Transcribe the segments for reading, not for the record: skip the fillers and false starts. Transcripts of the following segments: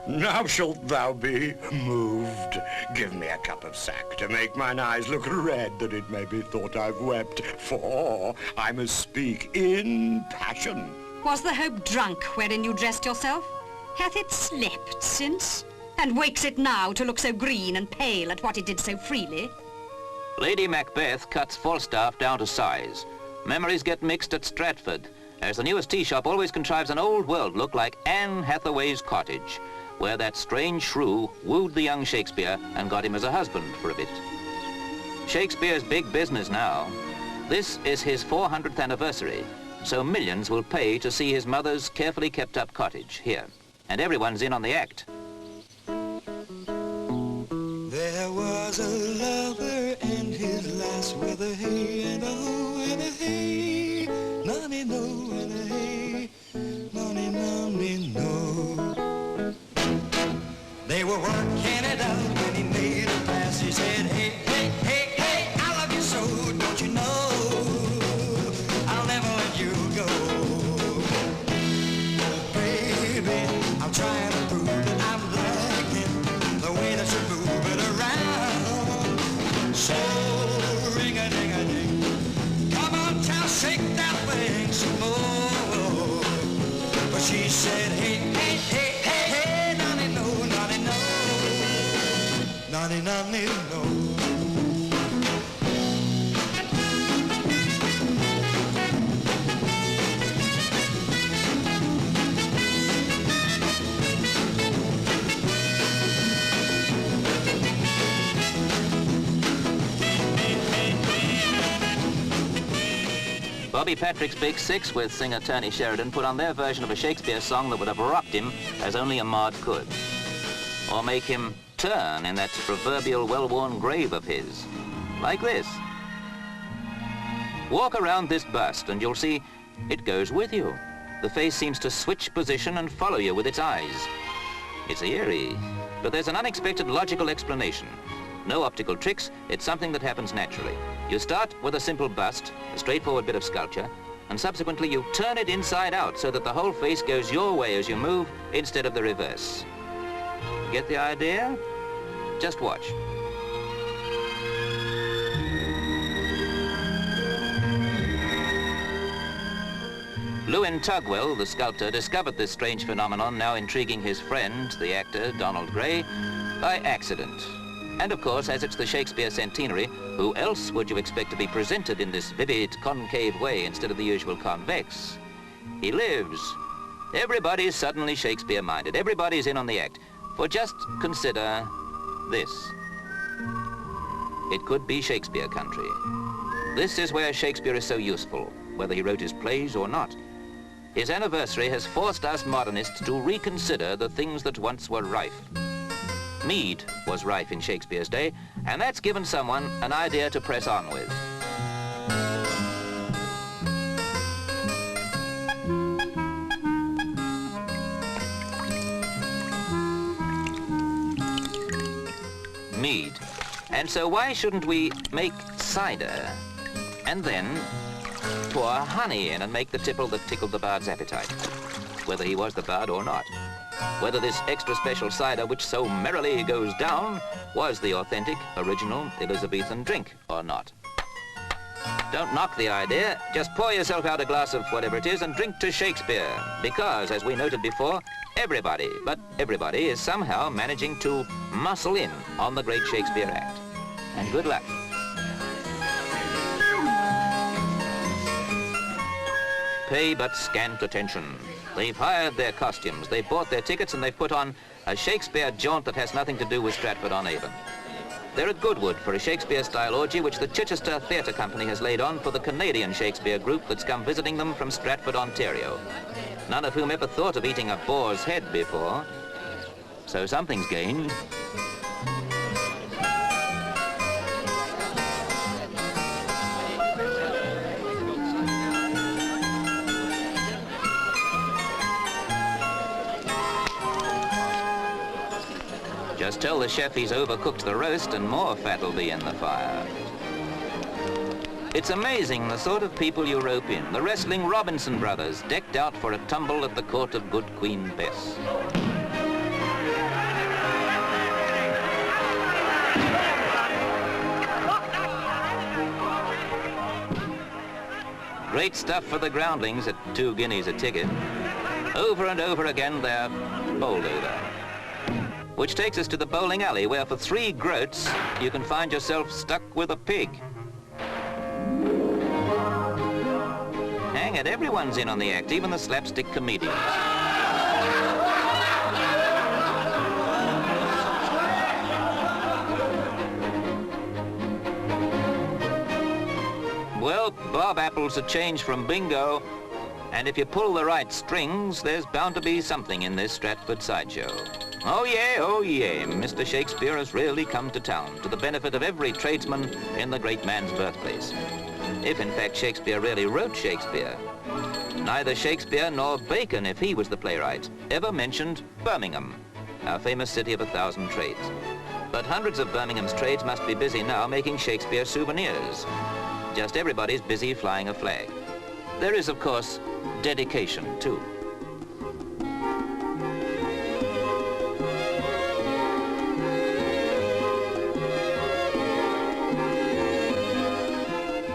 Now shalt thou be moved. Give me a cup of sack to make mine eyes look red, that it may be thought I've wept, for I must speak in passion. Was the hope drunk wherein you dressed yourself? Hath it slept since? And wakes it now to look so green and pale at what it did so freely? Lady Macbeth cuts Falstaff down to size. Memories get mixed at Stratford, as the newest tea shop always contrives an old world look like Anne Hathaway's cottage, where that strange shrew wooed the young Shakespeare and got him as a husband for a bit. Shakespeare's big business now. This is his 400th anniversary, so millions will pay to see his mother's carefully kept up cottage here. And everyone's in on the act. There was a lover and his lass with a hey and a ho and a hey, nonny no and a hey, nonny nonny no. They were working it out when he made a pass. He said, hey, hey, hey, hey, I love you so, don't you know? I'll never let you go. Oh, baby, I'm trying to prove that I'm liking the way that you move it around. So, ring-a-ding-a-ding, come on, child, shake that thing some more. But she said, hey, hey, hey, hey, hey, nonny no, nonny no, nonny nonny no. Bobby Patrick's Big Six with singer Tony Sheridan put on their version of a Shakespeare song that would have rocked him as only a Maud could. Or make him turn in that proverbial well-worn grave of his. Like this. Walk around this bust and you'll see it goes with you. The face seems to switch position and follow you with its eyes. It's eerie, but there's an unexpected logical explanation. No optical tricks, it's something that happens naturally. You start with a simple bust, a straightforward bit of sculpture, and subsequently you turn it inside out so that the whole face goes your way as you move instead of the reverse. Get the idea? Just watch. Lewen Tugwell, the sculptor, discovered this strange phenomenon now intriguing his friend, the actor Donald Gray, by accident. And of course, as it's the Shakespeare centenary, who else would you expect to be presented in this vivid concave way instead of the usual convex? He lives. Everybody's suddenly Shakespeare-minded. Everybody's in on the act. For just consider this. It could be Shakespeare country. This is where Shakespeare is so useful, whether he wrote his plays or not. His anniversary has forced us modernists to reconsider the things that once were rife. Mead was rife in Shakespeare's day, and that's given someone an idea to press on with. Mead. And so why shouldn't we make cider and then pour honey in and make the tipple that tickled the bard's appetite, whether he was the bard or not? Whether this extra special cider which so merrily goes down was the authentic, original Elizabethan drink or not. Don't knock the idea, just pour yourself out a glass of whatever it is and drink to Shakespeare, because, as we noted before, everybody, but everybody, is somehow managing to muscle in on the great Shakespeare act. And good luck. Pay but scant attention. They've hired their costumes, they've bought their tickets, and they've put on a Shakespeare jaunt that has nothing to do with Stratford-on-Avon. They're at Goodwood for a Shakespeare-style orgy which the Chichester Theatre Company has laid on for the Canadian Shakespeare group that's come visiting them from Stratford, Ontario. None of whom ever thought of eating a boar's head before. So something's gained. Just tell the chef he's overcooked the roast and more fat will be in the fire. It's amazing the sort of people you rope in. The wrestling Robinson brothers, decked out for a tumble at the court of good Queen Bess. Great stuff for the groundlings at 2 guineas a ticket. Over and over again they're bowled over. Which takes us to the bowling alley, where for 3 groats you can find yourself stuck with a pig. Hang it, everyone's in on the act, even the slapstick comedians. Well, Bob Apple's a change from bingo, and if you pull the right strings, there's bound to be something in this Stratford sideshow. Oh yeah, Mr. Shakespeare has really come to town, to the benefit of every tradesman in the great man's birthplace. If in fact Shakespeare really wrote Shakespeare. Neither Shakespeare nor Bacon, if he was the playwright, ever mentioned Birmingham, our famous city of 1,000 trades. But hundreds of Birmingham's trades must be busy now making Shakespeare souvenirs. Just everybody's busy flying a flag. There is, of course, dedication, too.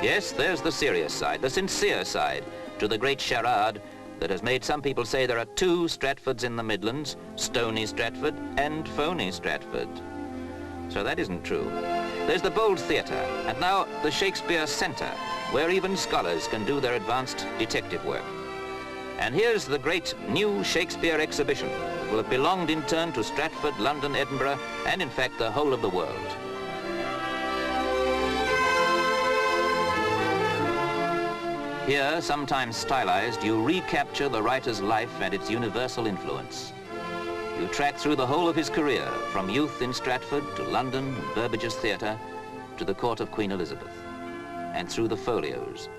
Yes, there's the serious side, the sincere side, to the great charade that has made some people say there are 2 Stratfords in the Midlands, Stony Stratford and Phony Stratford. So that isn't true. There's the Bold Theatre, and now the Shakespeare Centre, where even scholars can do their advanced detective work. And here's the great new Shakespeare exhibition. Will have belonged in turn to Stratford, London, Edinburgh, and in fact the whole of the world. Here, sometimes stylized, you recapture the writer's life and its universal influence. You track through the whole of his career, from youth in Stratford to London and Burbage's Theatre to the court of Queen Elizabeth, and through the folios,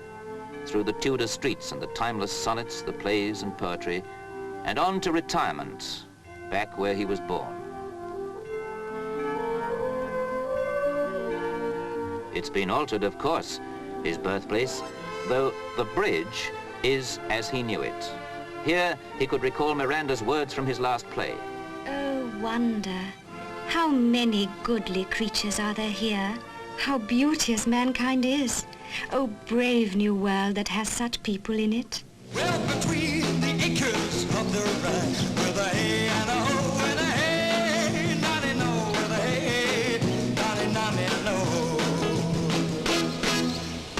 through the Tudor streets and the timeless sonnets, the plays and poetry, and on to retirement, back where he was born. It's been altered, of course, his birthplace, though the bridge is as he knew it. Here, he could recall Miranda's words from his last play. Oh, wonder, how many goodly creatures are there here? How beauteous mankind is. Oh, brave new world that has such people in it. Well, between the acres of the rye, with a hay and a hoe and a hay, noddy no, with a hay, noddy no.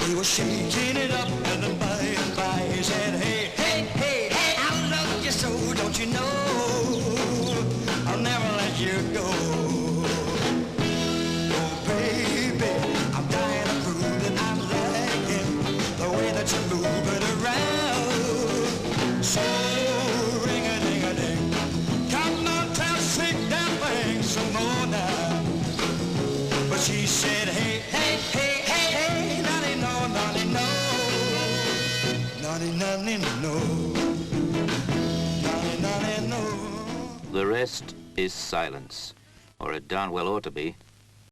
We were shaking it up, and then by and by he said, hey, hey, hey, hey, I love you so, don't you know? I'll never let you go. Oh, baby, I'm dying to prove that I'm liking the way that you move it around. So ring-a-ding-a-ding, come on, tell sick that thing some more now. But she said, hey, hey, hey, hey, hey, noddy no, noddy no, noddy noddy no, noddy noddy no. The rest is silence, or it darn well ought to be.